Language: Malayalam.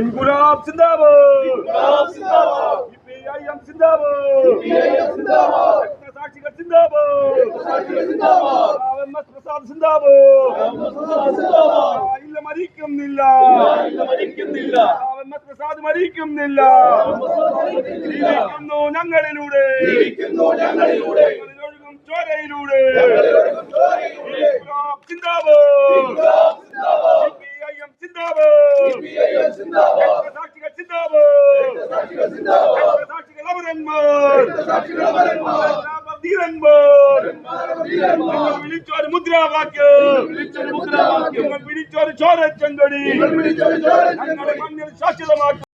ഇൻകുലാബ് സിന്ദാബാദ്, സിപിഐഎം സിന്ദാബാദ്, രക്തസാക്ഷികൾ സിന്ദാബാദ്, എംഎസ് പ്രസാദ് സിന്ദാബാദ്. ഇല്ല മരിക്കുന്നില്ല, എംഎസ് പ്രസാദ് മരിക്കുന്നില്ല. ജീവിക്കുന്നു ഞങ്ങളിലൂടെ, ഞങ്ങളിലൊഴുകും ചോരയിലൂടെ. ഇൻകുലാബ് സിന്ദാബാദ്, സിപിഐഎം സിന്ദാബാദ്, രക്തസാക്ഷികൾ സിന്ദാബാദ്, രക്തസാക്ഷികൾ അമരന്മാർ, ധീരന്മാർ. നിങ്ങൾ വിളിച്ചൊരു മുദ്രാവാക്യം, നിങ്ങൾ വിളിച്ചൊരു ചോരച്ചെങ്കൊടി ഞങ്ങളുടെ മണ്ണിൽ ശാശ്വതമാക്കും.